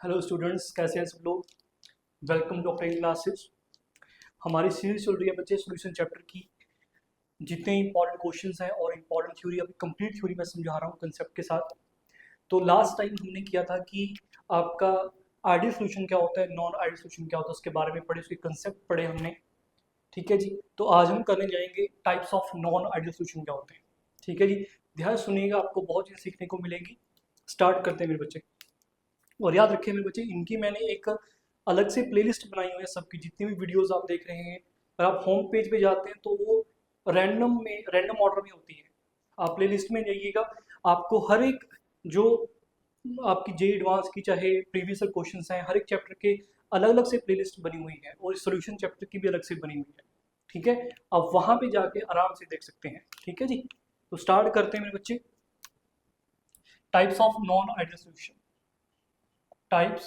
Hello students, कैसे हैं सब लोग। वेलकम टू अपनी क्लासेस। हमारी सीरीज चल रही है बच्चे सॉल्यूशन चैप्टर की। जितने इंपॉर्टेंट क्वेश्चंस हैं और इंपॉर्टेंट थ्योरी, अभी कंप्लीट थ्योरी मैं समझा रहा हूँ कंसेप्ट के साथ। तो लास्ट टाइम हमने किया था कि आपका आइडियल सॉल्यूशन क्या होता है, नॉन आइडियल सॉल्यूशन क्या होता है, उसके बारे में पढ़े, उसके कंसेप्ट पढ़े हमने। ठीक है जी। तो आज हम करने जाएंगे types of non ideal solution क्या होते हैं। ठीक है जी। ध्यान सुनिएगा, आपको बहुत चीज़ सीखने को मिलेगी। स्टार्ट करते हैं मेरे बच्चे। और याद रखें मेरे बच्चे, इनकी मैंने एक अलग से प्लेलिस्ट बनाई हुई है। सबकी जितनी भी वीडियोस आप देख रहे हैं, अगर आप होम पेज पे जाते हैं तो वो रैंडम ऑर्डर में होती है। आप प्लेलिस्ट में जाइएगा, आपको हर एक जो आपकी जे एडवांस की चाहे प्रीवियस क्वेश्चंस हैं, हर एक चैप्टर के अलग अलग से प्लेलिस्ट बनी हुई है और सोल्यूशन चैप्टर की भी अलग से बनी हुई है। ठीक है, आप वहाँ पे जाके आराम से देख सकते हैं। ठीक है जी। तो स्टार्ट करते हैं मेरे बच्चे। Types of non ideal solution. Types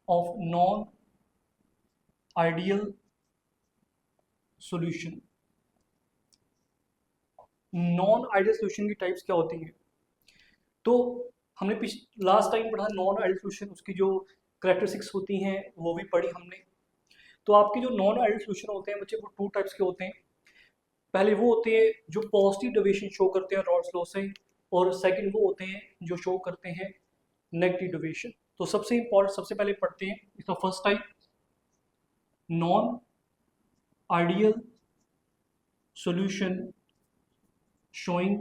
of non-ideal solution। Non ideal solution की टाइप्स क्या होती हैं? तो हमने लास्ट टाइम पढ़ा नॉन आइडियल सोल्यूशन, उसकी जो करेक्टरिस्टिक्स होती हैं वो भी पढ़ी हमने। तो आपके जो नॉन आइडियल सोल्यूशन होते हैं बच्चे, वो टू टाइप्स के होते हैं। पहले वो होते हैं जो पॉजिटिव डेविएशन शो करते हैं रॉल्स लॉ से, और सेकंड वो होते हैं जो शो करते हैं नेगेटिव डेविएशन। तो सबसे इंपॉर्टेंट, सबसे पहले पढ़ते हैं इसका first type, non ideal solution showing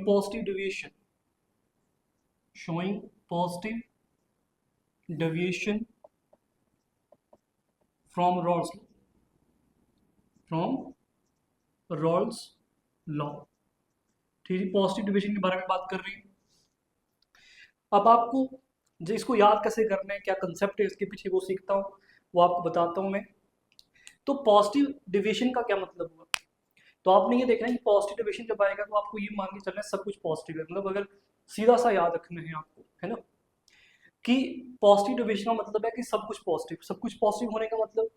positive deviation, showing positive deviation from Rawls law। ठीक है, पॉजिटिव डिविजन के बारे में बात कर रहे हैं। अब आपको जो इसको याद कैसे करना है, क्या कंसेप्ट है इसके पीछे, वो सीखता हूँ, वो आपको बताता हूँ मैं। तो पॉजिटिव डिविजन का क्या मतलब हुआ? तो आपने ये देखना है कि पॉजिटिव डिविजन जब आएगा तो आपको ये मान के चलना है सब कुछ पॉजिटिव है। मतलब अगर सीधा सा याद रखना है आपको, है ना, कि पॉजिटिव डिविजन का मतलब है कि सब कुछ पॉजिटिव। सब कुछ पॉजिटिव होने का मतलब,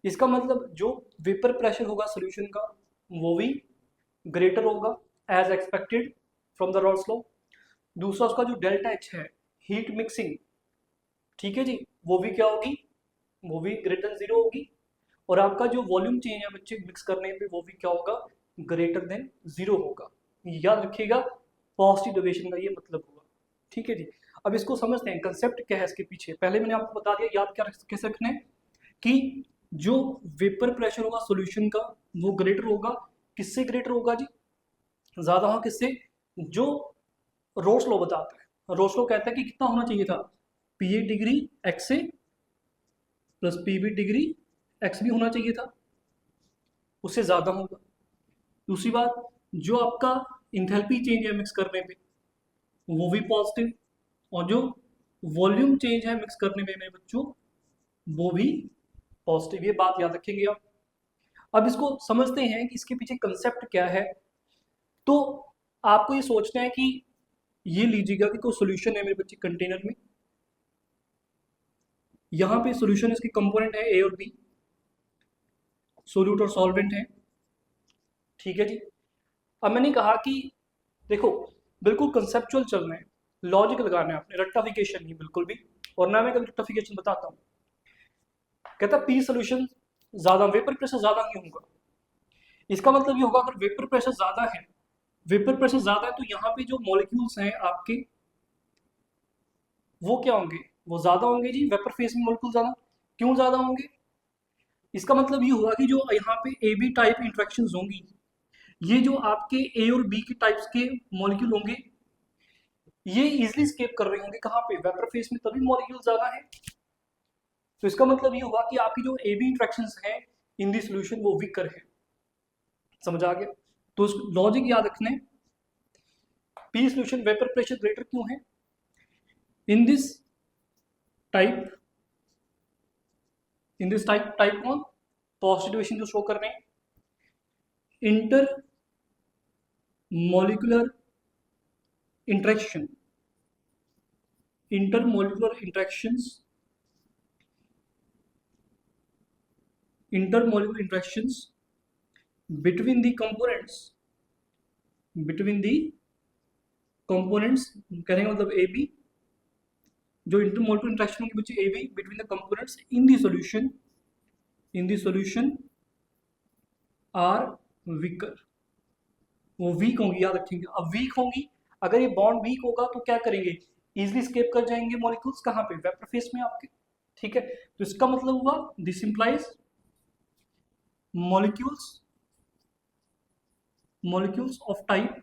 इसका मतलब जो वेपर प्रेशर होगा सोल्यूशन का, वो भी ग्रेटर होगा as expected from the Raoult's law. दूसरा, उसका जो डेल्टा एच है, हीट मिक्सिंग, ठीक है जी, वो भी क्या होगी, वो भी ग्रेटर देन जीरो होगी। और आपका जो वॉल्यूम चेंज है बच्चे मिक्स करने पे, वो भी क्या होगा, ग्रेटर देन जीरो होगा। याद रखिएगा, पॉजिटिव डेविएशन का ये मतलब होगा। ठीक है जी। अब इसको समझते हैं, कंसेप्ट क्या है इसके पीछे। पहले मैंने आपको बता दिया, याद क्या कैसे रखना है, कि जो वेपर प्रेशर होगा सॉल्यूशन का, वो ग्रेटर होगा। किससे ग्रेटर होगा जी? ज्यादा होगा किससे? जो रोल्स लॉ बताता है। रोल्स लॉ कहता है कि कितना होना चाहिए था, पी ए डिग्री एक्स से plus p b degree x भी होना चाहिए था, उससे ज्यादा होगा। दूसरी बात, जो आपका इंथैल्पी चेंज है मिक्स करने पे, वो भी पॉजिटिव। और जो वॉल्यूम चेंज है मिक्स करने पे मेरे बच्चों, वो भी पॉजिटिव। ये बात याद रखेंगे आप। अब इसको समझते हैं कि इसके पीछे कंसेप्ट क्या है। तो आपको ये सोचना है कि ये लीजिएगा कि कोई सोल्यूशन है मेरे बच्चे कंटेनर में। यहाँ पे सोल्यूशन, इसके कंपोनेंट है ए और बी, सोल्यूट और सॉल्वेंट है। ठीक है जी। अब मैंने कहा कि देखो, बिल्कुल कंसेप्चुअल चलना है, लॉजिक लगाना है आपने, रट्टाफिकेशन नहीं बिल्कुल भी। और ना मैं कभी रट्टाफिकेशन बताता हूँ। कहता पी सोल्यूशन ज्यादा, वेपर प्रेशर ज्यादा ही होगा। इसका मतलब ये होगा, अगर वेपर प्रेशर ज्यादा है, वेपर प्रेशर ज्यादा है, तो यहाँ पे जो मॉलिक्यूल्स हैं आपके, वो क्या होंगे, वो ज्यादा होंगे जी। वेपर फेस में मॉलिक्यूल ज्यादा, क्यों ज्यादा होंगे? इसका मतलब ये होगा कि जो यहाँ पे ए बी टाइप इंट्रैक्शन होंगी, ये जो आपके ए और बी की टाइप्स के मॉलिक्यूल होंगे, ये इजिली स्केप कर रहे होंगे कहाँ पे, वेपर फेस में, तभी मॉलिक्यूल ज्यादा है। तो इसका मतलब ये होगा कि आपकी जो ए बी इंट्रैक्शन है इन दी सोल्यूशन, वो वीकर है। समझ आ गया? तो लॉजिक याद रखने, p solution vapour pressure greater क्यों है in this type, in this type, type कौन, पॉजिटिवेशन जो शो कर रहे हैं, intermolecular interaction, intermolecular interactions, intermolecular interactions between the components, between the components कहने का मतलब ए बी, जो इंटरमोलिकुलर इंटरेक्शन होगी बच्चे A B between the components in the solution are weaker. वो वीक होंगी, याद रखेंगे। अब वीक होंगी, अगर ये बॉन्ड वीक होगा तो क्या करेंगे, इजिली स्केप कर जाएंगे मॉलिक्यूल्स कहाँ पे, वेपर फेस में आपके। ठीक है, तो इसका मतलब हुआ this implies molecules of type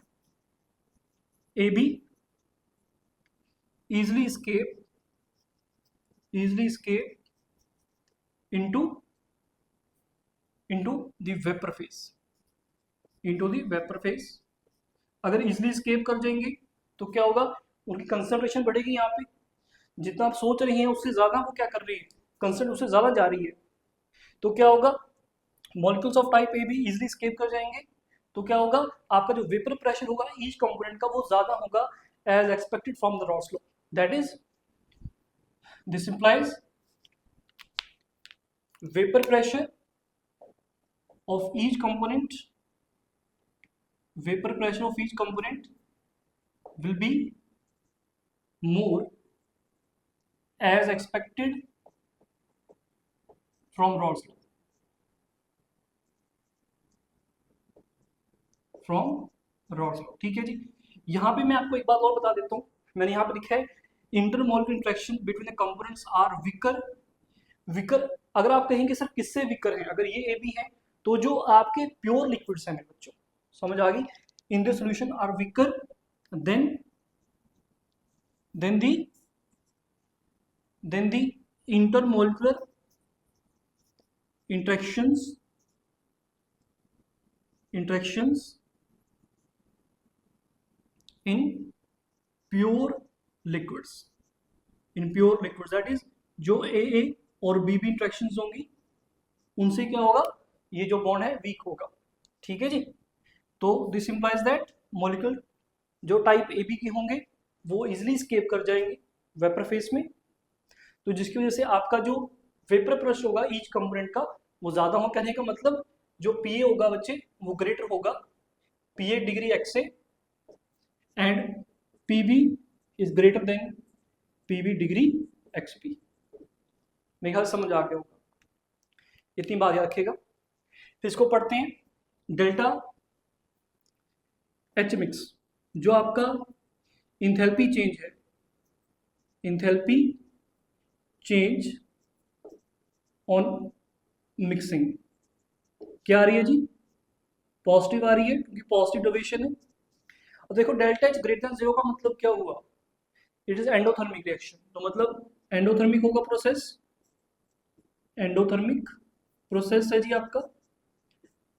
A B easily escape into the vapor phase। अगर इजिली escape कर जाएंगे तो क्या होगा, उनकी कंसंट्रेशन बढ़ेगी। यहाँ पे जितना आप सोच रही हैं उससे ज्यादा वो क्या कर रही है, कंसंट्रेशन उससे ज्यादा जा रही है। तो क्या होगा, मॉलिक्यूल्स ऑफ टाइप ए भी इजिली escape कर जाएंगे। तो क्या होगा, आपका जो वेपर प्रेशर होगा ईच कंपोनेंट का वो ज्यादा होगा as expected from the Raoult's law. That is this implies vapor pressure of each component will be more as expected from Raoult's law। ठीक है जी। यहाँ पे मैं आपको एक बात और बता देता हूँ, मैंने यहाँ पे लिखा है intermolecular interaction between the components are weaker. अगर आप कहेंगे सर किससे विकर है, अगर ये ए बी है तो जो आपके प्योर लिक्विड्स हैं मेरे बच्चों, समझ आ गई, in the solution are weaker than the intermolecular interactions in pure liquids that is जो ए और बी इंट्रैक्शंस होंगी उनसे क्या होगा, ये जो बॉन्ड है वीक होगा। ठीक है जी। तो दिस इंप्लाइज दैट मॉलिक्यूल जो टाइप ए बी के होंगे वो इजिली स्केप कर जाएंगे वेपर फेस में, तो जिसकी वजह से आपका जो वेपर प्रेशर होगा ईच कंपोनेंट का वो ज्यादा हो। कहने का मतलब जो पीए होगा बच्चे वो ग्रेटर होगा पीए डिग्री एक्स से, and p b is greater than p b degree x p. मेरे ख्याल समझ आ गया होगा, इतनी बात याद रखिएगा। फिर इसको पढ़ते हैं डेल्टा एच मिक्स, जो आपका इंथैल्पी चेंज ऑन मिक्सिंग क्या आ रही है जी, पॉजिटिव आ रही है क्योंकि पॉजिटिव डेविएशन है। और देखो डेल्टा एच ग्रेटर देन 0 का मतलब क्या हुआ, इट इज एंडोथर्मिक रिएक्शन। तो मतलब एंडोथर्मिक होगा प्रोसेस है जी आपका।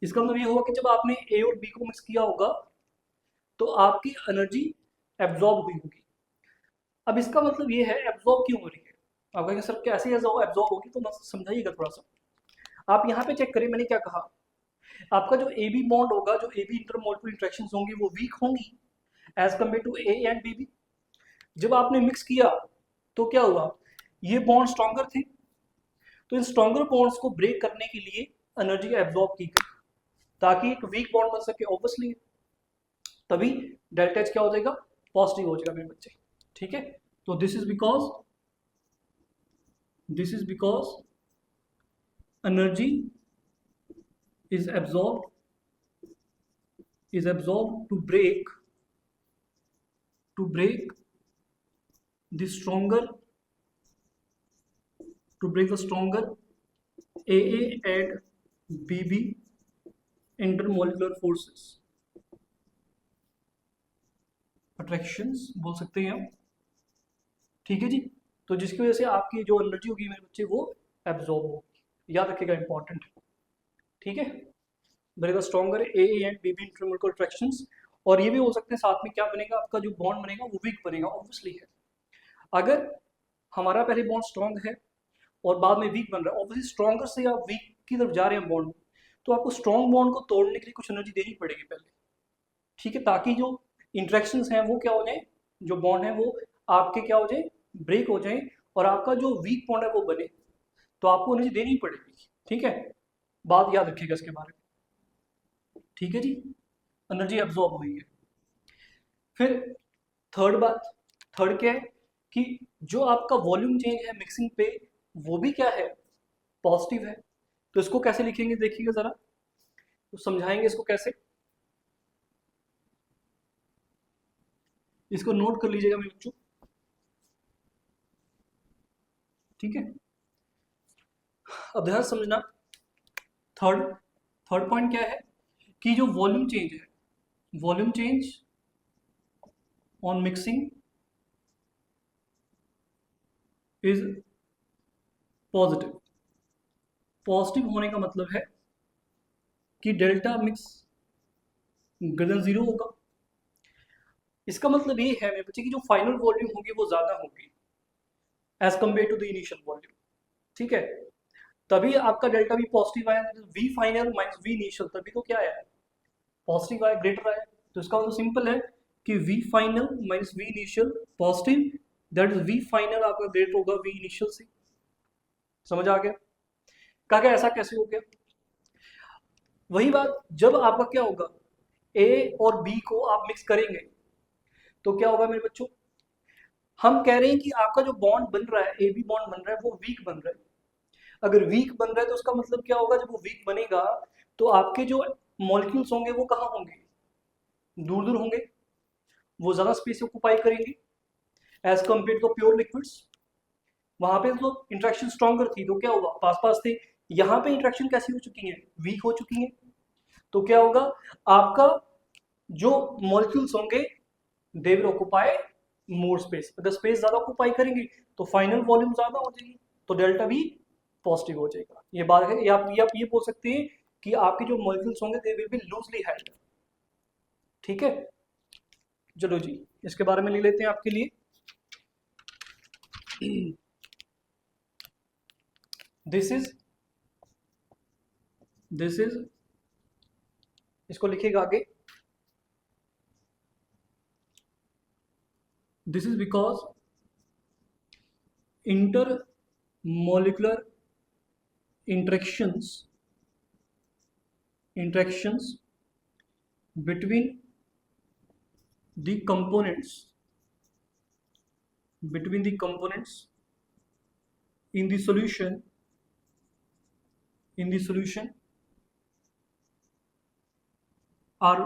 इसका मतलब ये होगा कि जब आपने ए और बी को मिक्स किया होगा तो आपकी एनर्जी एब्जॉर्ब हुई होगी। अब इसका मतलब ये है एब्जॉर्ब क्यों हो रही है, आप कहेंगे सर कैसे एब्जॉर्ब होगी, तो बस समझाइएगा थोड़ा सा। आप यहाँ पे चेक करिए, मैंने क्या कहा, आपका जो ए बी बॉन्ड होगा, जो ए बी इंटरमोलिकुलर इंटरेक्शन होंगी वो वीक होंगी as compare to A and B. जब आपने मिक्स किया तो क्या हुआ, ये बॉन्ड स्ट्रॉन्गर थे, तो इन स्ट्रॉन्गर बॉन्ड्स को ब्रेक करने के लिए एनर्जी एब्जॉर्ब की गई ताकि एक वीक बॉन्ड बन सके ऑब्वियसली, तभी डेल्टा एच क्या हो जाएगा, पॉजिटिव हो जाएगा मेरे बच्चे। ठीक है, तो this is because energy is absorbed to break the stronger AA and BB intermolecular forces, attractions बोल सकते हैं हम। ठीक है जी, तो जिसकी वजह से आपकी जो एनर्जी होगी मेरे बच्चे वो एब्जॉर्ब होगी, याद रखिएगा, इंपॉर्टेंट। ठीक है, बनेगा stronger A and B B intermolecular attractions. और ये भी हो सकते हैं साथ में क्या बनेगा, आपका जो बॉन्ड बनेगा वो वीक बनेगा ऑब्वियसली है। अगर हमारा पहले बॉन्ड स्ट्रॉन्ग है और बाद में वीक बन रहा है, ऑब्वियसली स्ट्रॉन्गर से आप वीक की तरफ जा रहे हैं बॉन्ड, तो आपको स्ट्रॉन्ग बॉन्ड को तोड़ने के लिए कुछ एनर्जी देनी पड़ेगी पहले। ठीक है, ताकि जो इंट्रैक्शंस हैं वो क्या हो जाए, जो बॉन्ड है वो आपके क्या हो जाए, ब्रेक हो जाए, और आपका जो वीक बॉन्ड है वो बने, तो आपको एनर्जी देनी पड़ेगी। ठीक है, बात याद रखिएगा इसके बारे में। ठीक है जी, एनर्जी एब्जॉर्ब हुई है। फिर थर्ड बात, थर्ड क्या है कि जो आपका वॉल्यूम चेंज है मिक्सिंग पे, वो भी क्या है, पॉजिटिव है। तो इसको कैसे लिखेंगे देखिएगा जरा, तो समझाएंगे इसको कैसे, इसको नोट कर लीजिएगा मेरे बच्चों, ठीक है। अब ध्यान समझना, थर्ड थर्ड पॉइंट क्या है कि जो वॉल्यूम चेंज है, volume change on mixing is positive. Positive होने का मतलब है कि delta mix greater than zero होगा। इसका मतलब ये है मेरे बच्चे की जो फाइनल वॉल्यूम होगी वो ज्यादा होगी as compare to the initial volume, ठीक है। तभी आपका डेल्टा भी पॉजिटिव आया, V final minus V initial, तभी तो क्या आया, पॉजिटिव आया, ग्रेटर आया। तो इसका मतलब सिंपल है कि V final minus V initial positive, that is V final आपका ग्रेटर होगा वी इनिशियल से। समझ आ गया, कहा गया ऐसा कैसे हो गया। वही बात, जब आपका क्या होगा, ए और बी को आप मिक्स करेंगे तो क्या होगा मेरे बच्चों, हम कह रहे हैं कि आपका जो बॉन्ड बन रहा है, ए बी बॉन्ड बन रहा है, वो वीक बन रहा है। अगर वीक बन रहा है तो उसका मतलब क्या होगा, जब वो वीक बनेगा तो आपके जो मॉलिक्यूल्स होंगे वो कहाँ होंगे, दूर दूर होंगे, वो ज्यादा स्पेस ऑक्यूपाई करेंगे as compare to pure liquids. वहां पे तो इंट्रैक्शन स्ट्रॉन्गर थी तो क्या होगा, पास पास थे। यहाँ पे इंट्रैक्शन कैसी हो चुकी है, वीक हो चुकी है। तो क्या होगा, आपका जो मॉलिक्यूल्स होंगे they will occupy more space, अगर स्पेस ज्यादा ऑक्यूपाई करेंगे तो फाइनल वॉल्यूम ज्यादा हो जाएगी, तो डेल्टा भी पॉजिटिव हो जाएगा। ये बात है, आप ये बोल सकते हैं कि आपके जो मॉलिक्यूल्स होंगे they will be loosely held, ठीक है। चलो जी, इसके बारे में ले लेते हैं आपके लिए। दिस इज इसको लिखिएगा आगे, this is because intermolecular interactions between the components in the solution are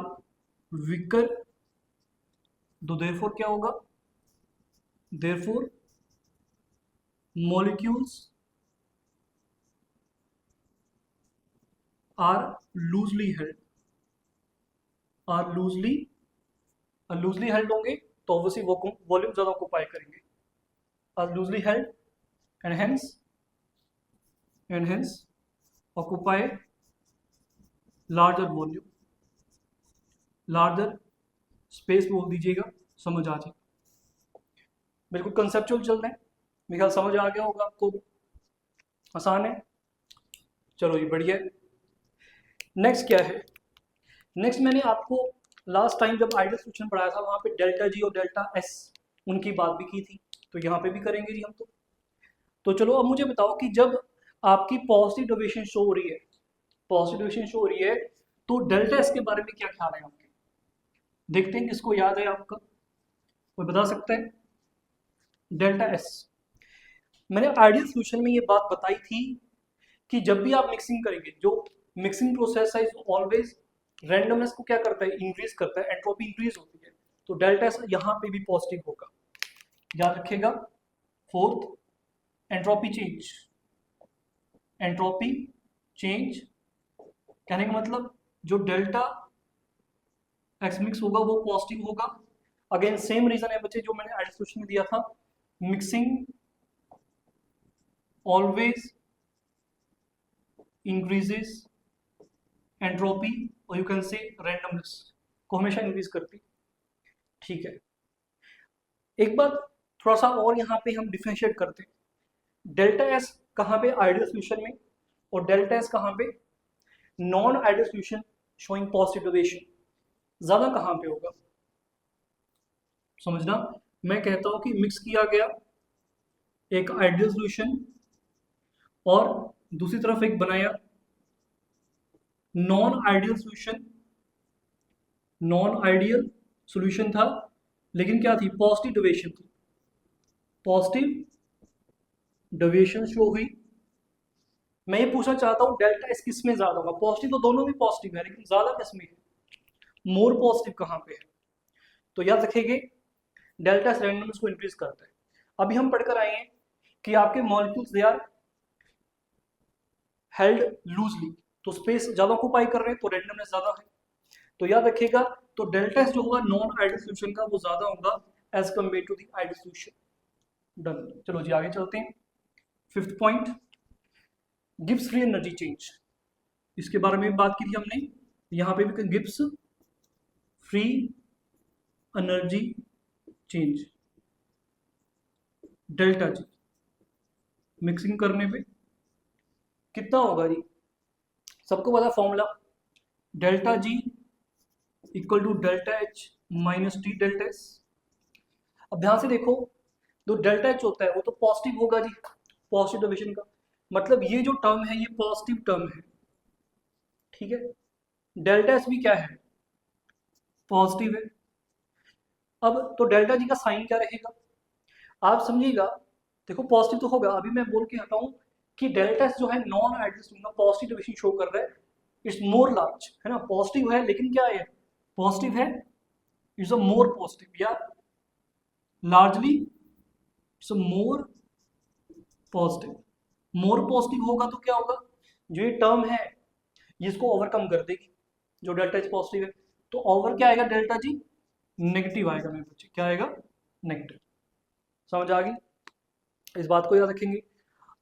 weaker, तो therefore क्या होगा, therefore molecules are loosely held, loosely held होंगे तो ऑब्वियसली वो वॉल्यूम ज्यादा ऑक्यूपाई करेंगे, are loosely held and hence occupy larger volume, larger space बोल दीजिएगा, समझ आ जाए। बिल्कुल कंसेप्चुअल चल रहे हैं, मेरे ख्याल समझ आ गया होगा आपको, आसान है। चलो ये बढ़िया है। नेक्स्ट क्या है, नेक्स्ट मैंने आपको लास्ट टाइम जब आइडियल सोल्यूशन पढ़ाया था वहां पे डेल्टा जी और डेल्टा एस उनकी बात भी की थी, तो यहाँ पे भी करेंगे जी हम तो चलो अब मुझे बताओ कि जब आपकी पॉजिटिव डेविएशन शो हो रही है, तो डेल्टा एस के बारे में क्या ख्याल है आपके, देखते हैं किसको याद है आपका, कोई बता सकता है। डेल्टा एस, मैंने आइडियल सोल्यूशन में ये बात बताई थी कि जब भी आप मिक्सिंग करेंगे, जो मिक्सिंग प्रोसेस है ऑलवेज रैंडमनेस को क्या करता है, इंक्रीज करता है, एंट्रोपी इंक्रीज होती है, तो डेल्टा एस यहाँ पे भी पॉजिटिव होगा, याद रखिएगा। फोर्थ, एंट्रोपी चेंज कहने का मतलब जो डेल्टा एक्स मिक्स होगा वो पॉजिटिव होगा। अगेन सेम रीजन है बच्चे जो मैंने आइडियल सोल्यूशन में दिया था, मिक्सिंग ऑलवेज इंक्रीजेस एंट्रोपी और यू कैन से रैंडमनेस को हमेशा इंक्रीज करती, ठीक है। एक बार थोड़ा सा और यहाँ पे हम डिफरेंशिएट करते हैं, डेल्टा एस कहाँ पे आइडियल सोल्यूशन में, और डेल्टा एस कहाँ पे non ideal solution showing positive deviation, ज्यादा कहाँ पे होगा, समझना। मैं कहता हूं कि मिक्स किया गया एक आइडियल सोल्यूशन और दूसरी तरफ एक बनाया नॉन आइडियल सॉल्यूशन था, लेकिन क्या थी, पॉजिटिव डेविएशन थी, पॉजिटिव डेविएशन शो हुई। मैं ये पूछना चाहता हूँ डेल्टा एस किस में ज्यादा होगा, पॉजिटिव तो दोनों में पॉजिटिव है, लेकिन ज्यादा किस में है, मोर पॉजिटिव कहाँ पे है। तो याद रखेंगे डेल्टा एस रैंडमनेस को इंक्रीज करता है। अभी हम पढ़कर आए हैं कि आपके molecules they are held loosely, तो स्पेस ज्यादा ऑक्यूपाई कर रहे हैं तो रैंडमनेस ज्यादा है। तो याद रखिएगा, तो डेल्टा एस जो होगा नॉन आइडियल सॉल्यूशन का वो ज्यादा होगा as compare to the ideal solution. Done, चलो जी आगे चलते हैं। Fifth point, Gibbs free energy change, इसके बारे में भी बात की थी हमने, यहाँ पे भी Gibbs free energy change delta G mixing करने पे कितना होगा जी, सबको पता formula, delta G equal to delta H minus T delta S. अब ध्यान से देखो, जो डेल्टा एच होता है वो तो पॉजिटिव होगा जी, पॉजिटिव डेविएशन का, मतलब ये जो टर्म है ये पॉजिटिव टर्म है, ठीक है। डेल्टा एस भी क्या है, पॉजिटिव है। अब तो डेल्टा जी का साइन क्या रहेगा, आप समझिएगा, देखो पॉजिटिव तो होगा, अभी मैं बोल के हटाऊं कि डेल्टा एस जो है non ideal positive deviation show कर रहा है, इट्स मोर लार्ज, है ना, पॉजिटिव है लेकिन क्या है, पॉजिटिव है, इट्स अ मोर पॉजिटिव या largely it's a more positive. More positive होगा तो क्या होगा, जो ये टर्म है ये इसको ओवरकम कर देगी, जो डेल्टा एच पॉजिटिव है, तो ओवर क्या आएगा, डेल्टा जी नेगेटिव आएगा मेरे बच्चे, क्या आएगा, नेगेटिव। समझ आ गई, इस बात को याद रखेंगे।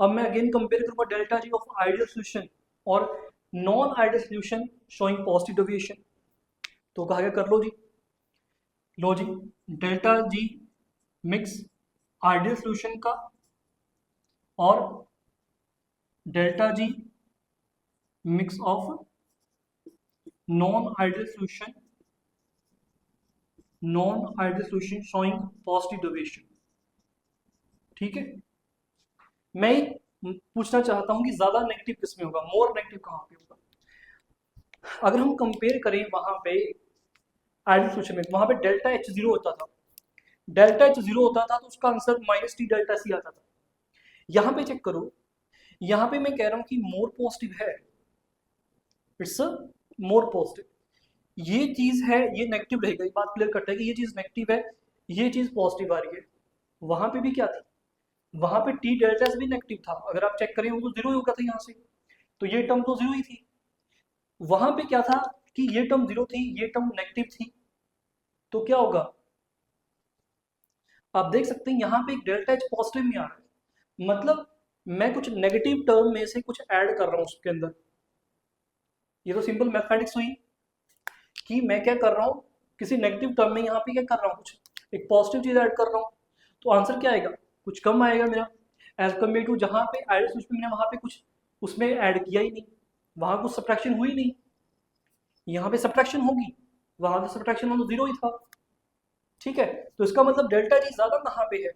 अब मैं अगेन कंपेयर करूंगा delta G of ideal solution और non ideal solution showing positive deviation, तो कहा गया कर लो जी, लो जी, delta G mix ideal solution का और delta G mix of non ideal solution, non ideal solution showing positive deviation, ठीक है। मैं पूछना चाहता हूं कि ज्यादा नेगेटिव किस में होगा, मोर नेगेटिव कहां पे होगा। अगर हम कंपेयर करें वहां पे आइडियल सॉल्यूशन में, वहां पे डेल्टा एच जीरो होता था, डेल्टा एच जीरो होता था तो उसका answer minus T delta C आता था। यहाँ पे चेक करो, यहाँ पे मैं कह रहा हूँ कि मोर पॉजिटिव है, इट्स मोर पॉजिटिव, ये चीज है ये नेगेटिव रहेगा, ये बात क्लियर करता है कि ये चीज नेगेटिव है, ये चीज पॉजिटिव आ रही है। वहां पे भी क्या थी, वहां पे टी डेल्टा से भी नेगेटिव था, अगर आप चेक करें वो तो जीरो ही होगा था यहाँ से, तो ये टर्म तो जीरो ही थी। वहां पे क्या था कि ये टर्म जीरो थी, ये टर्म नेगेटिव थी, तो क्या होगा, आप देख सकते हैं यहाँ पे एक डेल्टा एच पॉजिटिव में आ रहा है, मतलब मैं कुछ नेगेटिव टर्म में से कुछ ऐड कर रहा हूँ उसके अंदर। ये तो सिंपल मैथमेटिक्स हुई कि मैं क्या कर रहा हूँ, किसी नेगेटिव टर्म में यहाँ पे क्या कर रहा हूँ, कुछ एक पॉजिटिव चीज ऐड कर रहा हूँ, तो आंसर क्या आएगा, कुछ कम आएगा मेरा, एज कम्पेयर टू जहाँ पे आइडियल सॉल्यूशन मैंने वहां पे कुछ उसमें ऐड किया ही नहीं, वहां कुछ सब्ट्रैक्शन हुई नहीं, यहाँ पे सब्ट्रैक्शन होगी, वहां तो सब्ट्रैक्शन तो जीरो ही था, ठीक है। तो इसका मतलब डेल्टा जी ज्यादा कहाँ पे है,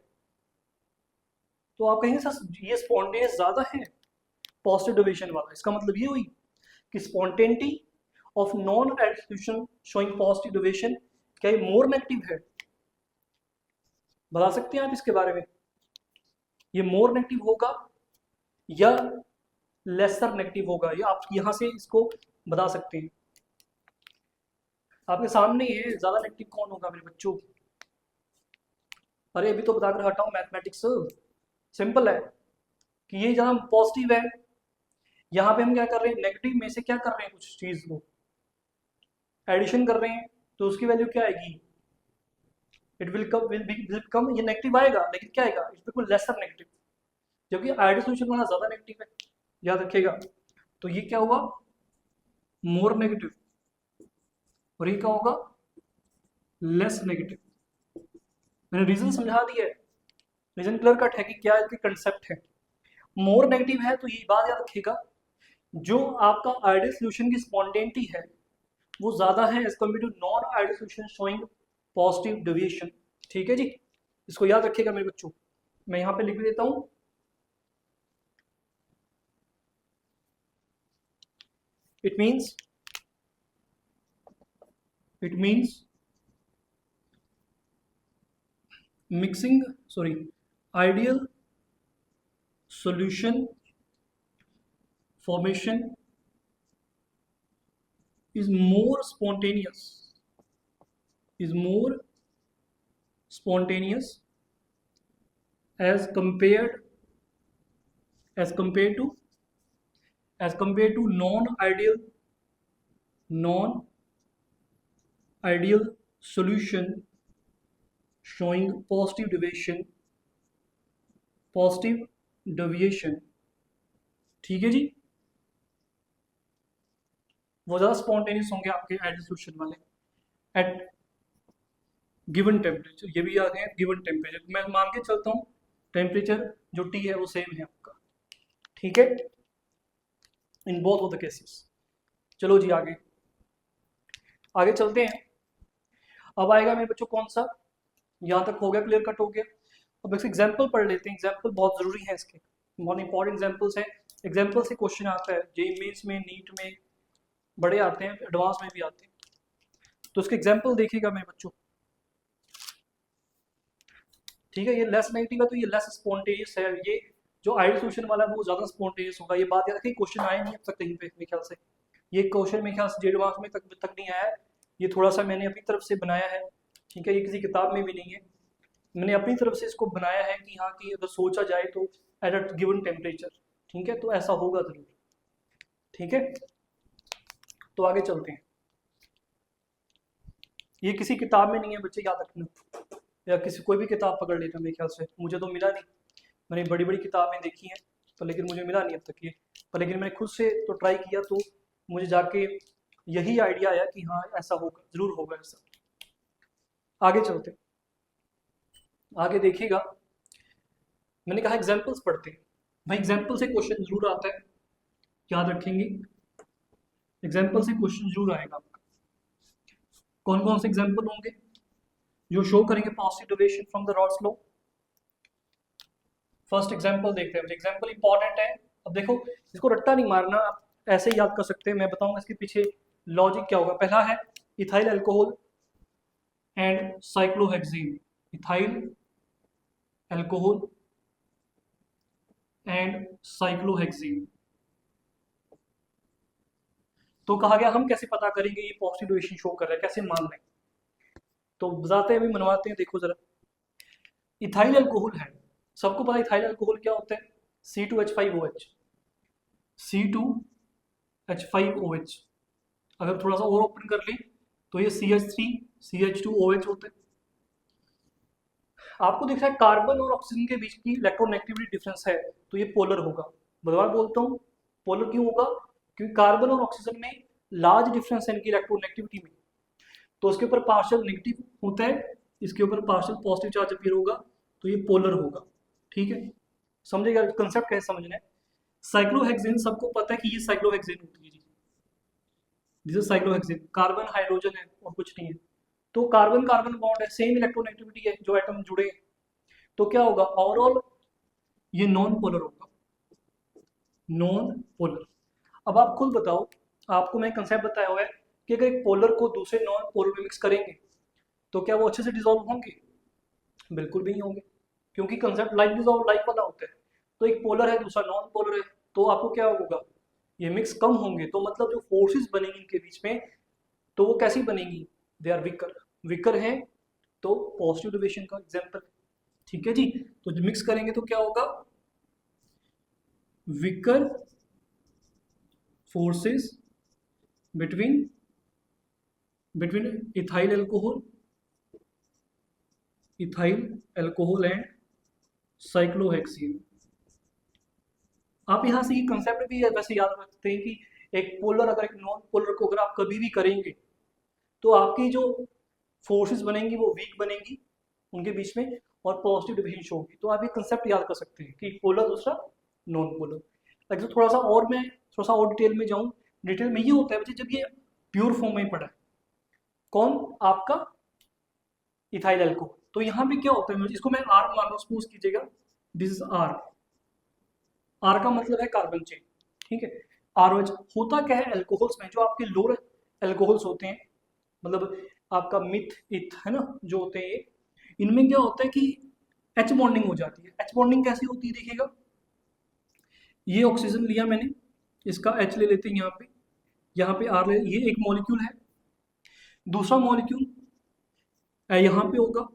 तो आप कहेंगे सर ये स्पॉन्टेनियस ज्यादा है पॉजिटिव डेविएशन वाला, इसका मतलब ये हुई कि spontaneity of non ideal solution showing positive deviation क्या ये मोर नेगेटिव है, बता सकते हैं आप इसके बारे में, ये मोर नेगेटिव होगा या लेसर नेगेटिव होगा, ये आप यहां से इसको बता सकते हैं। आपके सामने है, ज्यादा नेगेटिव कौन होगा मेरे बच्चों, अरे अभी तो बताकर हटाओ, मैथमेटिक्स सिंपल है कि ये ज्यादा पॉजिटिव है, यहाँ पे हम क्या कर रहे हैं, नेगेटिव में से क्या कर रहे हैं, कुछ चीज को एडिशन कर रहे हैं, तो उसकी वैल्यू क्या आएगी, it will come will come, ये नेगेटिव आएगा लेकिन क्या आएगा, इट बिल्कुल लेसर नेगेटिव, जबकि आइडियल सॉल्यूशन वाला ज्यादा नेगेटिव है, याद रखिएगा। तो ये क्या हुआ, मोर नेगेटिव, और ये क्या होगा, लेस नेगेटिव। मैंने रीजन समझा दिया है, रीजन क्लियर कट है कि क्या इसकी कंसेप्ट है। मोर नेगेटिव है तो ये बात याद रखिएगा, जो आपका आइडियल सॉल्यूशन की स्पॉन्टेनिटी है वो ज्यादा है as compare to non ideal solution showing positive deviation, ठीक है जी, इसको याद रखिएगा मेरे बच्चों। मैं यहाँ पे लिख देता हूँ, it means mixing sorry ideal solution formation is more spontaneous as compared as compared to non-ideal solution showing positive deviation। ठीक है जी, वो ज़्यादा स्पॉन्टेनियस होंगे आपके आइडियल सॉल्यूशन वाले एट गिवन टेम्परेचर। ये भी याद है, गिवन टेम्परेचर मैं मान के चलता हूँ टेम्परेचर जो टी है वो सेम है आपका। ठीक है, in both of the cases. चलो जी आगे आगे चलते हैं। अब आएगा मेरे बच्चों कौन सा, यहाँ तक हो गया, क्लियर कट हो गया। अब एक एग्जाम्पल पढ़ लेते हैं, एग्जाम्पल बहुत ज़रूरी है, इसके बहुत इंपॉर्टेंट एग्जाम्पल्स हैं। एग्जाम्पल से क्वेश्चन आता है जेईई मेंस में, नीट में बड़े आते हैं, एडवांस में भी आते हैं। तो इसके एग्जाम्पल देखिएगा मेरे बच्चों। ठीक है, ये लेस नेगेटिव है तो ये लेस स्पॉन्टेनियस है, ये जो आइडियल सॉल्यूशन वाला है वो ज़्यादा स्पॉन्टेनियस होगा। ये बात याद रखिए, क्वेश्चन आए नहीं अब तक कहीं पे मेरे ख्याल से, ये क्वेश्चन मेरे ख्याल से जेड एडवांस में तक नहीं आया है। ये थोड़ा सा मैंने अपनी तरफ से बनाया है, ठीक है, ये किसी किताब में भी नहीं है, मैंने अपनी तरफ से इसको बनाया है कि हाँ कि अगर सोचा जाए तो एट अ गिवन टेम्परेचर, ठीक है, तो ऐसा होगा ज़रूर। ठीक है, तो आगे चलते हैं। ये किसी किताब में नहीं है बच्चे, याद रखना, या किसी कोई भी किताब पकड़ लेना, मेरे ख्याल से मुझे तो मिला नहीं। मैंने बड़ी बड़ी किताबें देखी हैं पर लेकिन मुझे मिला नहीं अब तक ये, पर लेकिन मैंने खुद से तो ट्राई किया तो मुझे जाके यही आइडिया आया कि हाँ ऐसा होगा, ज़रूर होगा ऐसा। आगे चलते हैं, आगे देखिएगा। मैंने कहा एग्जाम्पल्स पढ़ते हैं भाई, एग्जाम्पल से क्वेश्चन जरूर आता है, याद रखेंगे, एग्जाम्पल से क्वेश्चन जरूर आएगा आपका। कौन कौन से एग्जाम्पल होंगे जो शो करेंगे positive deviation from the Raoult's law. First example देखते हैं, एग्जाम्पल इंपॉर्टेंट है। अब देखो इसको रट्टा नहीं मारना, आप ऐसे ही याद कर सकते हैं, मैं बताऊंगा इसके पीछे लॉजिक क्या होगा। पहला है ethyl alcohol and cyclohexene, ethyl alcohol and cyclohexene. तो कहा गया हम कैसे पता करेंगे ये पॉजिटिव डेविएशन शो कर रहा है, कैसे मान लें, तो बताते हैं, अभी मनवाते हैं। देखो जरा, इथाइल अल्कोहल है, सबको पता है इथाइल अल्कोहल क्या होता है, C2H5OH, C2H5OH। अगर थोड़ा सा और ओपन कर लें तो ये CH3CH2OH होते हैं। आपको दिख रहा है कार्बन और ऑक्सीजन के बीच की इलेक्ट्रोनेगेटिविटी डिफरेंस है, तो ये पोलर होगा। दोबारा बोलता हूँ, पोलर क्यों होगा, क्योंकि कार्बन और ऑक्सीजन में लार्ज डिफरेंस है इनकी इलेक्ट्रोनेगेटिविटी में, तो इसके ऊपर पार्शियल नेगेटिव होता है, इसके ऊपर पार्शियल पॉजिटिव चार्ज अपीयर होगा, तो ये पोलर होगा। ठीक है, समझेगा कंसेप्ट कैसे समझना है। साइक्लोहेक्सेन सबको पता है कि ये साइक्लोहेक्सेन होती है जी, this is cyclohexane, carbon hydrogen है और कुछ नहीं है, तो कार्बन कार्बन बॉन्ड है, सेम इलेक्ट्रोनेगेटिविटी है, जो एटम जुड़े हैं, तो क्या होगा ओवरऑल ये नॉन पोलर होगा, नॉन पोलर। अब आप खुद बताओ, आपको मैं कंसेप्ट बताया हुआ है कि अगर एक पोलर को दूसरे नॉन पोलर में मिक्स करेंगे तो क्या वो अच्छे से डिसॉल्व होंगे, बिल्कुल भी नहीं होंगे, क्योंकि कंसेप्ट लाइक डिसॉल्व लाइक वाला होता है। तो एक पोलर है दूसरा नॉन पोलर है, तो आपको क्या होगा, ये मिक्स कम होंगे, तो मतलब जो फोर्सेस बनेंगी इनके बीच में, तो वो कैसी बनेंगी, दे आर विकर, विकर है, तो पॉजिटिव डेविएशन का एग्जांपल। ठीक है जी, तो जो मिक्स करेंगे तो क्या होगा, weaker forces between ethyl alcohol and cyclohexene. आप यहाँ से ये कंसेप्ट भी वैसे याद रखते हैं कि एक पोलर अगर एक नॉन पोलर को अगर आप कभी भी करेंगे तो आपकी जो फोर्सेस बनेंगी वो वीक बनेंगी उनके बीच में, और पॉजिटिव डिविजन शो होगी। तो आप ये कंसेप्ट याद कर सकते हैं कि पोलर दूसरा नॉन पोलर। लेकिन थोड़ा सा और मैं थोड़ा सा और डिटेल में जाऊँ, डिटेल में ये होता है बच्चे जब ये प्योर फॉर्म में पड़ा है, कौन आपका इथाइल अल्कोहल, तो यहाँ पे क्या होता है, इसको मैं आर मान लो, सपोज कीजिएगा दिस इज आर, आर का मतलब है कार्बन चेन। ठीक है, आरओएच होता क्या है अल्कोहल्स में, जो आपके लोअर अल्कोहल्स होते हैं, मतलब आपका मिथ इथ है ना, जो होते हैं इनमें क्या होता है कि एच बॉन्डिंग हो जाती है। एच बॉन्डिंग कैसी होती है देखिएगा, ये ऑक्सीजन लिया मैंने, इसका एच ले लेते हैं यहाँ पे आर ले, ये एक मॉलिक्यूल है। दूसरा मॉलिक्यूल यहाँ पे होगा,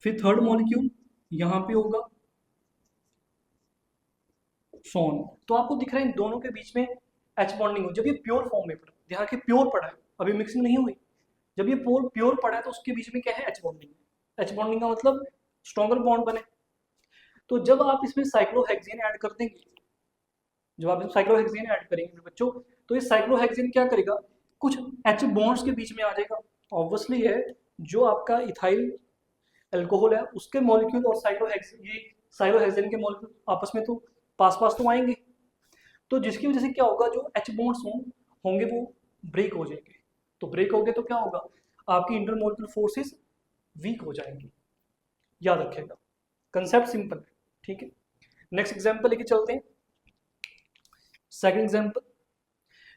फिर थर्ड मॉलिक्यूल यहाँ पे होगा, सोन। तो आपको दिख रहा है इन दोनों के बीच में एच बॉन्डिंग हो, जब ये प्योर फॉर्म में पड़ा, ध्यान के प्योर पड़ा है, अभी मिक्सिंग नहीं हुई, जब ये प्योर पड़ा है तो उसके बीच में क्या है, एच बॉन्डिंग। एच बॉन्डिंग का मतलब स्ट्रॉन्गर बॉन्ड बने। तो जब आप इसमें साइक्लोहेक्सेन ऐड कर देंगे, जब आप इसमें साइक्लोहेक्सेन ऐड करेंगे बच्चों, तो ये साइक्लोहेक्सेन क्या करेगा, कुछ एच बॉन्ड्स के बीच में आ जाएगा। ऑब्वियसली है, जो आपका इथाइल अल्कोहल है उसके मॉलिक्यूल और साइक्लोहेक्सेन के मॉलिक्यूल आपस में तो पास पास तो आएंगे, तो जिसकी वजह से क्या होगा, जो एच बॉन्ड्स होंगे वो ब्रेक हो जाएंगे। तो ब्रेक हो गए तो क्या होगा, आपकी इंटरमोलिकुलर फोर्सेस वीक हो जाएंगी। याद रखिएगा, कंसेप्ट सिंपल है, ठीक है। नेक्स्ट एग्जांपल लेके चलते हैं, सेकंड एग्जांपल।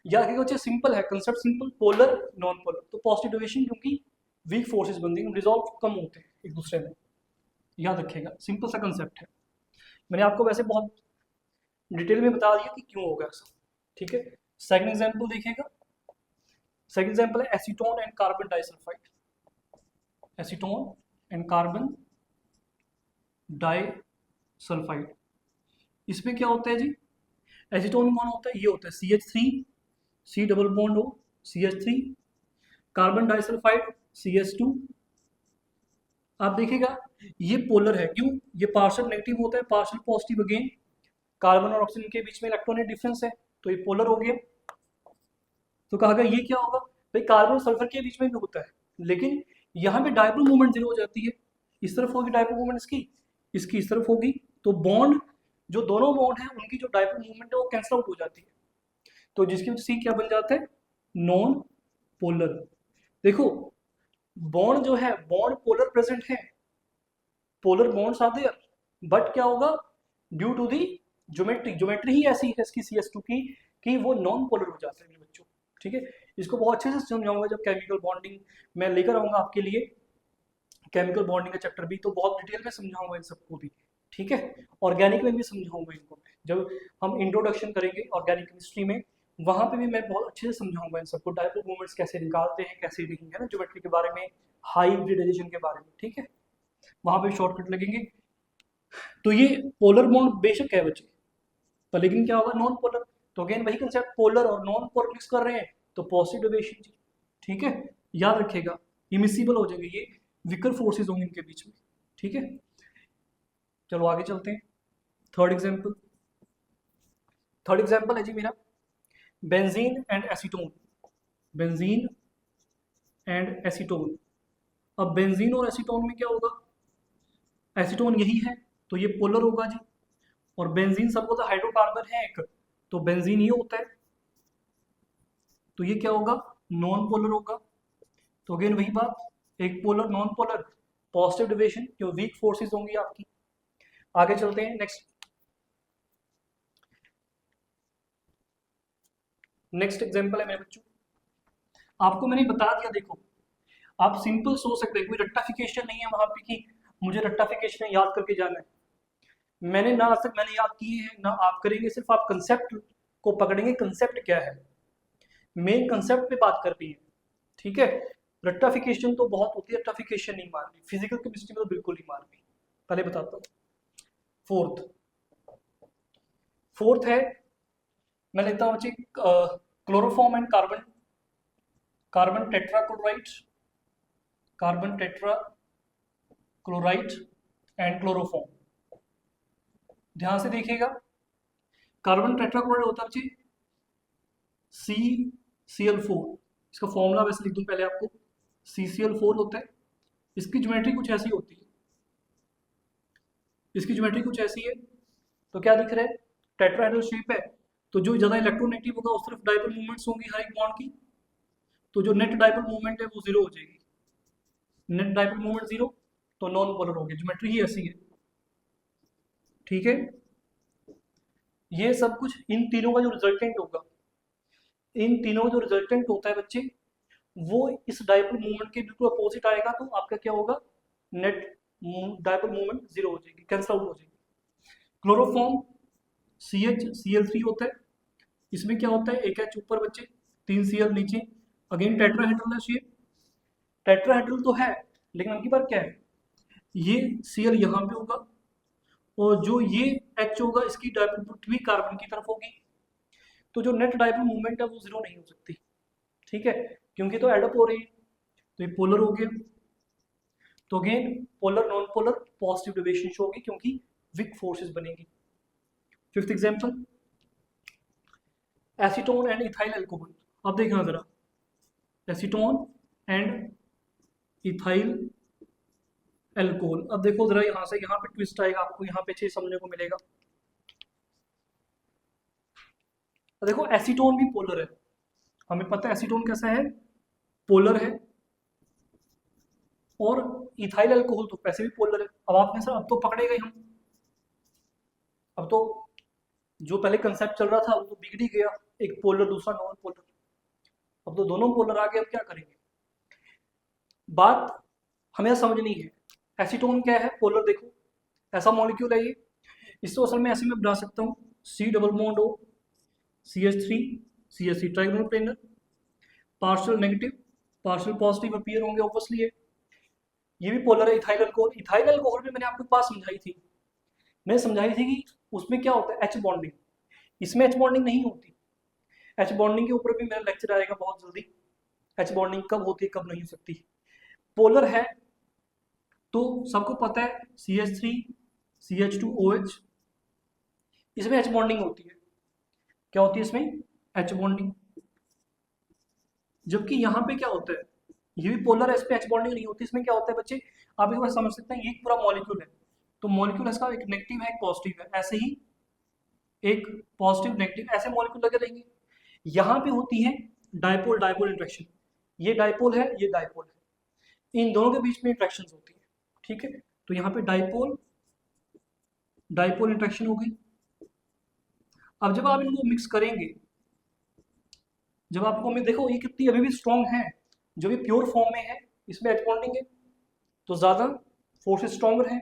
याद रखिएगा बच्चे, सिंपल है concept, simple, polar non polar. तो पॉजिटिव डिविएशन क्योंकि वीक फोर्सेस बनती हैं, रिजॉल्व कम होते हैं एक दूसरे में। याद रखिएगा, सिंपल सा कंसेप्ट है। मैंने आपको वैसे बहुत डिटेल में बता दिया कि क्यों होगा ऐसा, ठीक है। सेकंड एग्जांपल देखिएगा, सेकंड एग्जांपल है acetone and carbon disulphide. Acetone and carbon disulphide, इसमें क्या होता है जी, एसीटोन कौन होता है, ये होता है CH3, C डबल बॉन्ड हो CH3, कार्बन डाइसल्फाइड CH2। आप देखिएगा ये पोलर है, क्यों, ये पार्शियल नेगेटिव होता है, पार्शियल पॉजिटिव, अगेन कार्बन और ऑक्सीजन के बीच में इलेक्ट्रॉनिक डिफरेंस है, तो ये पोलर हो गया। तो कहा गया ये क्या होगा भाई, कार्बन और सल्फर के बीच में भी होता है, लेकिन यहाँ पे डायपोल मूवमेंट जीरो हो जाती है। इस तरफ होगी डायपोल मूवमेंट इसकी इस तरफ होगी, तो बॉन्ड, जो दोनों बॉन्ड है उनकी जो डायपोल मूवमेंट है वो कैंसिल आउट हो जाती है, तो जिसकी वजह से क्या बन जाता है, नॉन पोलर। देखो बॉन्ड जो है, बॉन्ड पोलर प्रेजेंट है, polar bonds are there, but क्या होगा, ड्यू टू दी ज्योमेट्री ही ऐसी है इसकी CS2 की कि वो नॉन पोलर हो जाते हैं बच्चों, ठीक है। इसको बहुत अच्छे से समझाऊंगा जब केमिकल बॉन्डिंग मैं लेकर आऊंगा आपके लिए, केमिकल बॉन्डिंग का चैप्टर भी, तो बहुत डिटेल में समझाऊंगा इन सबको भी, ठीक है। ऑर्गेनिक में भी समझाऊंगा इनको मैं, जब हम इंट्रोडक्शन करेंगे ऑर्गेनिक केमिस्ट्री में, वहां पे भी मैं बहुत अच्छे से समझाऊंगा इन सबको, डायपोल मूवमेंट्स कैसे निकालते हैं कैसे नहीं, है ना, ज्योमेट्री के बारे में, हाइब्रिडाइजेशन के बारे में, ठीक है, वहां पे शॉर्टकट लगेंगे। तो ये पोलर बॉन्ड बेशक है बच्चे, पर लेकिन क्या होगा, नॉन पोलर। तो अगेन वही कंसेप्ट, पोलर और नॉन पोलर मिक्स कर रहे हैं तो पॉजिटिव डिविएशन, ठीक है। याद रखिएगा, इमिसिबल हो जाएंगे ये, विकर फोर्सेस होंगे इनके बीच में, ठीक है। चलो आगे चलते हैं, थर्ड एग्जांपल। थर्ड एग्जांपल है जी मेरा benzene and acetone. Benzene and acetone. अब बेंजीन और एसीटोन में क्या होगा, एसीटोन यही है तो ये पोलर होगा जी, और बेंजीन सपोज हाइड्रोकार्बन है एक, तो बेंजीन ये होता है, तो ये क्या होगा, नॉन पोलर होगा। तो अगेन वही बात, एक polar non polar, positive deviation, जो वीक फोर्सेस होंगी आपकी। आगे चलते हैं, नेक्स्ट एग्जांपल है मेरे बच्चों, आपको मैंने बता दिया, देखो आप सिंपल सोच सकते हैं, कोई रट्टाफिकेशन नहीं है वहां पे कि मुझे रट्टाफिकेशन याद करके जाना है। मैंने ना आज तक मैंने याद किए हैं ना आप करेंगे, सिर्फ आप कंसेप्ट को पकड़ेंगे, कंसेप्ट क्या है, मेन कंसेप्ट पे बात करनी है, ठीक है। रट्टाफिकेशन तो बहुत होती है, रट्टाफिकेशन नहीं मारनी, फिजिकल केमिस्ट्री में तो बिल्कुल नहीं मारनी, पहले बताता हूँ। फोर्थ फोर्थ है, मैं लिखता हूँ बच्चे chloroform and carbon, carbon tetrachloride, carbon tetra chloride and chloroform. ध्यान से देखिएगा, कार्बन टेट्राक्लोराइड होता है बच्चे CCl4, इसका फॉर्मूला वैसे लिख दूं पहले आपको, CCl4 होता है, इसकी ज्योमेट्री कुछ ऐसी होती है, इसकी ज्योमेट्री कुछ ऐसी है, तो क्या दिख रहा है, टेट्राहेड्रल शेप है, तो जो ज्यादा इलेक्ट्रोनेगेटिव होगा उस तरफ डायपोल मूवमेंट्स होंगी हर एक बॉन्ड की, तो जो नेट डायपोल मूवमेंट है वो जीरो हो जाएगी, नेट डायपोल मूवमेंट जीरो, तो नॉन पोलर हो गया, ज्योमेट्री ही ऐसी है, ठीक है। ये सब कुछ इन तीनों का जो रिजल्टेंट होगा, इन तीनों का जो रिजल्टेंट होता है बच्चे, वो इस डाइपोल मोमेंट के बिल्कुल अपोजिट आएगा, तो आपका क्या होगा, नेट डाइपोल मोमेंट जीरो हो जाएगी, कैंसिल आउट हो जाएगी। क्लोरोफॉर्म CH Cl3 होता है, इसमें क्या होता है, एक H ऊपर बच्चे, 3 Cl नीचे, अगेन टेट्राहेड्रल है शेप, टेट्राहेड्रल तो है, लेकिन अब की बार क्या है, ये Cl यहाँ पे होगा, और जो ये H होगा इसकी डाइपोल भी कार्बन की तरफ होगी, तो जो नेट डाइपोल मूवमेंट है वो जीरो नहीं हो सकती, ठीक है, क्योंकि तो एडअप हो रही है, तो ये पोलर हो गया, तो again polar non polar positive deviation show होगी, क्योंकि वीक फोर्सेस बनेगी। Fifth example, acetone and ethyl alcohol. अब देखना जरा, एसीटोन एंड इथाइल अल्कोहल। अब देखो जरा, यहां से यहाँ पे ट्विस्ट आएगा, आपको यहाँ पे चीज समझने को मिलेगा। देखो एसीटोन भी पोलर है, हमें पता है एसीटोन कैसा है, पोलर है, और इथाइल अल्कोहल तो वैसे भी पोलर है। अब आपने सर अब तो पकड़े गए हम, अब तो जो पहले कंसेप्ट चल रहा था वो तो बिगड़ ही गया, एक पोलर दूसरा नॉन पोलर, अब तो दोनों पोलर आ गए, अब क्या करेंगे। बात हमें समझनी है, एसीटोन क्या है, पोलर। देखो ऐसा मॉलिक्यूल है ये, इसको असल में ऐसे में बना सकता हूँ, C double bond O CH3 CH3 trigonal planar, partial negative partial positive appear होंगे ऑब्वियसली है। ये भी पोलर है। इथाइल अल्कोहल, इथाइल अल्कोहल भी मैंने आपको पास समझाई थी, मैंने समझाई थी कि उसमें क्या होता है, H बॉन्डिंग, इसमें H बॉन्डिंग नहीं होती। H बॉन्डिंग के ऊपर भी मेरा लेक्चर आएगा बहुत जल्दी, H बॉन्डिंग कब होती है कब नहीं हो सकती। पोलर है तो सबको पता है CH3 CH2OH, इसमें H बॉन्डिंग होती है, क्या होती है इसमें, H बॉन्डिंग। जबकि यहाँ पे क्या होता है, ये भी पोलर है, इस पे H बॉन्डिंग नहीं होती। इसमें क्या होता है बच्चे, आप एक बार समझ सकते हैं, ये पूरा मॉलिक्यूल है, तो मॉलिक्यूल इसका एक नेगेटिव है एक पॉजिटिव है, ऐसे ही एक पॉजिटिव नेगेटिव ऐसे मॉलिक्यूल लगे रहेंगे। यहाँ पे होती है डाइपोल डाइपोल इंट्रैक्शन, ये डाइपोल है ये डाइपोल है, इन दोनों के बीच में इंट्रैक्शन होती है, ठीक है। तो यहाँ पे डाइपोल डाइपोल इंट्रैक्शन हो गई। अब जब आप इनको मिक्स करेंगे, जब आपको मैं देखो ये कितनी अभी भी स्ट्रॉन्ग है, जो ये प्योर फॉर्म में है इसमें H बॉन्डिंग है तो ज्यादा फोर्सेस स्ट्रॉन्गर है।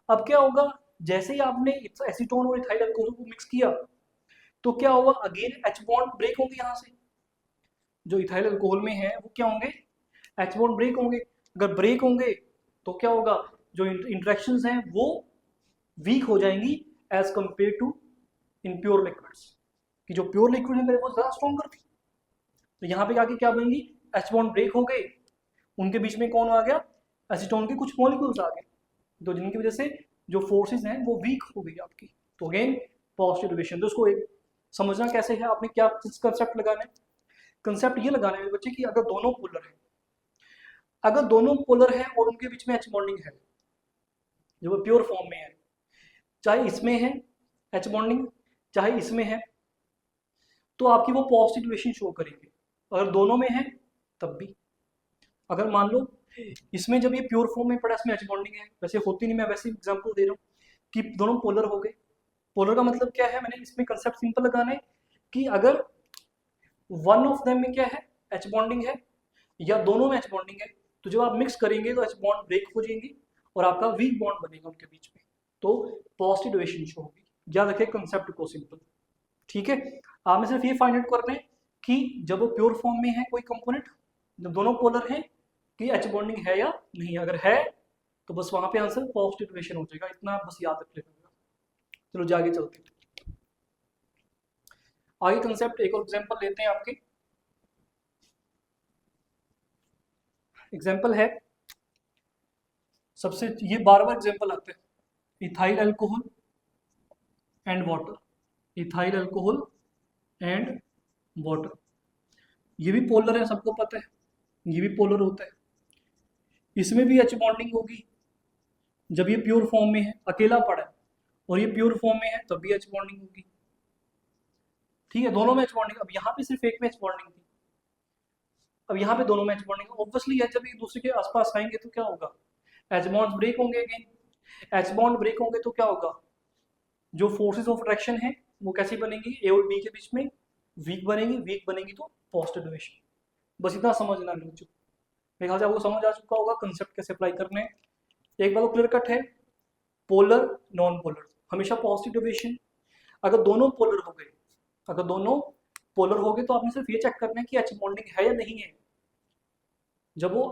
अब क्या होगा, जैसे ही आपने एसीटोन और इथाइल अल्कोहल को मिक्स किया तो क्या होगा, अगेन H बॉन्ड ब्रेक होंगे, यहाँ से जो इथाइल अल्कोहल में है वो क्या होंगे, H बॉन्ड ब्रेक होंगे। अगर ब्रेक होंगे तो क्या होगा, जो इंटरेक्शंस हैं वो वीक हो जाएंगी as compare to in pure liquids, कि जो प्योर लिक्विड है मेरे वो ज्यादा स्ट्रॉन्गर थी। तो यहाँ पे आके क्या बनेंगी, H बॉन्ड ब्रेक हो गए, उनके बीच में कौन आ गया, एसीटोन के कुछ मॉलिक्यूल्स आ गए, तो जिनकी वजह से जो फोर्सेस हैं वो वीक हो गई आपकी, तो अगेन पॉजिटिव डिविएशन। तो उसको एक समझना कैसे है, आपने क्या कंसेप्ट लगाना है, कंसेप्ट ये लगाना है बच्चे कि अगर दोनों पोलर है, अगर दोनों पोलर है और उनके बीच में H बॉन्डिंग है, जो प्योर फॉर्म में है, चाहे इसमें है H बॉन्डिंग चाहे इसमें है, तो आपकी वो पॉजिटिव डिविएशन शो करेंगे। अगर दोनों में है तब भी, अगर मान लो इसमें जब ये प्योर फॉर्म में पड़ा इसमें H बॉन्डिंग है, वैसे होती नहीं, मैं वैसे एग्जांपल दे रहा हूँ कि दोनों पोलर हो गए। पोलर का मतलब क्या है, मैंने इसमें कंसेप्ट सिंपल लगाना है कि अगर वन ऑफ देम में क्या है, H बॉन्डिंग है, या दोनों में H बॉन्डिंग है, तो जब आप मिक्स करेंगे तो H बॉन्ड ब्रेक हो जाएंगे और आपका वीक बॉन्ड बनेगा उनके बीच में, तो पॉजिटिव डिविएशन शो होगी। याद रखें कंसेप्ट को सिंपल, ठीक है। आपने सिर्फ ये फाइंड आउट करना है कि जब वो प्योर फॉर्म में है कोई कंपोनेंट, जब दोनों पोलर हैं, कि H बॉन्डिंग है या नहीं, अगर है तो बस वहां पे आंसर पॉजिटिव डिविएशन हो जाएगा, इतना बस याद रख लेना। चलो जो आगे चलते हैं, आगे कंसेप्ट एक और एग्जांपल लेते हैं आपके। एग्जांपल है सबसे, ये बार बार एग्जांपल आते हैं, ethyl alcohol and water, ethyl alcohol and water, ये भी पोलर है सबको पता है, ये भी पोलर होता है, इसमें भी H बॉन्डिंग होगी जब ये प्योर फॉर्म में है, अकेला पड़ा है, और ये प्योर फॉर्म में है तब भी H बॉन्डिंग होगी, ठीक है, दोनों में H बॉन्डिंग। अब यहाँ पे सिर्फ एक में H बॉन्डिंग थी, अब यहाँ पे दोनों में H बॉन्डिंग, ऑब्वियसली है जब एक दूसरे के आसपास आएंगे तो क्या होगा, H बॉन्ड ब्रेक होंगे, अगेन H बॉन्ड ब्रेक होंगे तो क्या होगा, जो फोर्सेस ऑफ अट्रैक्शन है वो कैसी बनेंगी, A और B के बीच में वीक बनेंगी, वीक बनेंगी तो पॉजिटिव डिविएशन, बस इतना समझना है बच्चों। मेरे ख्याल से आपको समझ आ चुका होगा कंसेप्ट कैसे अप्लाई करने हैं। एक बार क्लियर कट है। पोलर नॉन पोलर, हमेशा पॉजिटिव डेविएशन। अगर दोनों पोलर हो गए, अगर दोनों पोलर हो गए तो आपने सिर्फ ये चेक करना है कि एच बॉन्डिंग है या नहीं है, जब वो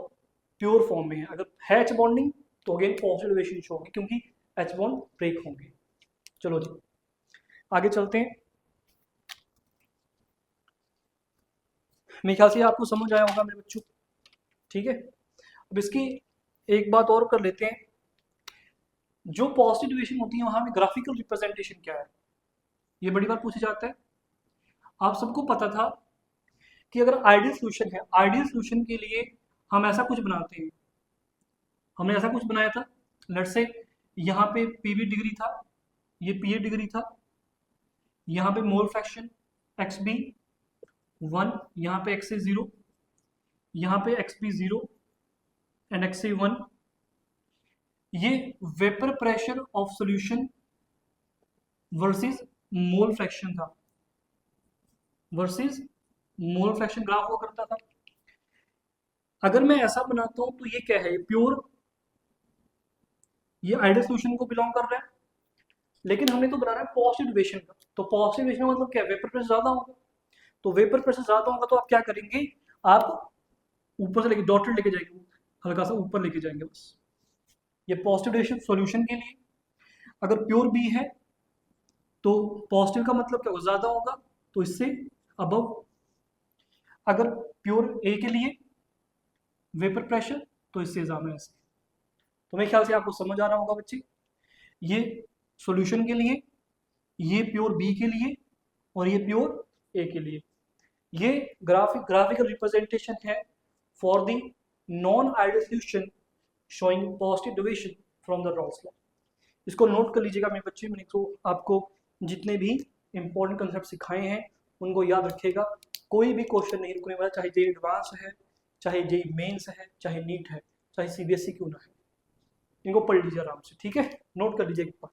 प्योर फॉर्म में है। अगर है एच बॉन्डिंग तो अगेन पॉजिटिव डेविएशन शो होगी, क्योंकि एच बॉन्ड ब्रेक होंगे। चलो जी आगे चलते हैं। मेरे ख्याल से आपको समझ आया होगा मेरे बच्चों, ठीक है। अब इसकी एक बात और कर लेते हैं। जो पॉजिटिव डेविएशन होती है वहां में ग्राफिकल रिप्रेजेंटेशन क्या है, ये बड़ी बार पूछा जाता है। आप सबको पता था कि अगर आइडियल सोल्यूशन है, आइडियल सोल्यूशन के लिए हम ऐसा कुछ बनाते हैं। हमने ऐसा कुछ बनाया था, लेट्स से यहाँ पे पीवी डिग्री था, ये पीए डिग्री था, यहाँ पे मोल फ्रैक्शन एक्स बी 1, यहाँ पे एक्स ए 0, यहाँ पे एक्स बी 0 एंड एक्स ए 1। ये vapour pressure of solution versus mole fraction था, वर्सेस मोल फ्रैक्शन ग्राफ हुआ करता था। अगर मैं ऐसा बनाता हूं तो ये क्या है, ये प्योर, ये आइडियल सॉल्यूशन को बिलोंग कर रहा है। लेकिन हमने तो बनाना है पॉजिटिव डेविएशन का, तो पॉजिटिव डेविएशन का मतलब क्या है, वेपर प्रेशर ज्यादा होगा। तो वेपर प्रेशर ज्यादा होगा तो आप क्या करेंगे, आप ऊपर से लेके डॉटेड लेके जाएंगे, हल्का सा ऊपर लेके जाएंगे बस। ये पॉजिटिव डेविएशन सॉल्यूशन के लिए। अगर प्योर बी है तो पॉजिटिव का मतलब क्या होगा, ज्यादा होगा, तो इससे अबव। अगर प्योर ए के लिए वेपर प्रेशर तो इससे ज्यादा, ऐसे। तो मेरे ख्याल से आपको समझ आ रहा होगा बच्चे, ये सॉल्यूशन के लिए, ये प्योर बी के लिए, और ये प्योर ए के लिए। ये ग्राफिकल रिप्रेजेंटेशन है for the non ideal solution showing positive deviation from the Raoult's law. इसको नोट कर लीजिएगा मेरे बच्चे, मैंने तो आपको जितने भी इंपॉर्टेंट कंसेप्ट सिखाए हैं उनको याद रखिएगा। कोई भी क्वेश्चन नहीं रुकने वाला, चाहे जेई एडवांस है, चाहे जेई मेंस है, चाहे नीट है, चाहे सीबीएसई क्यों ना है। इनको पढ़ लीजिए आराम से, ठीक है, नोट कर लीजिए एक बार।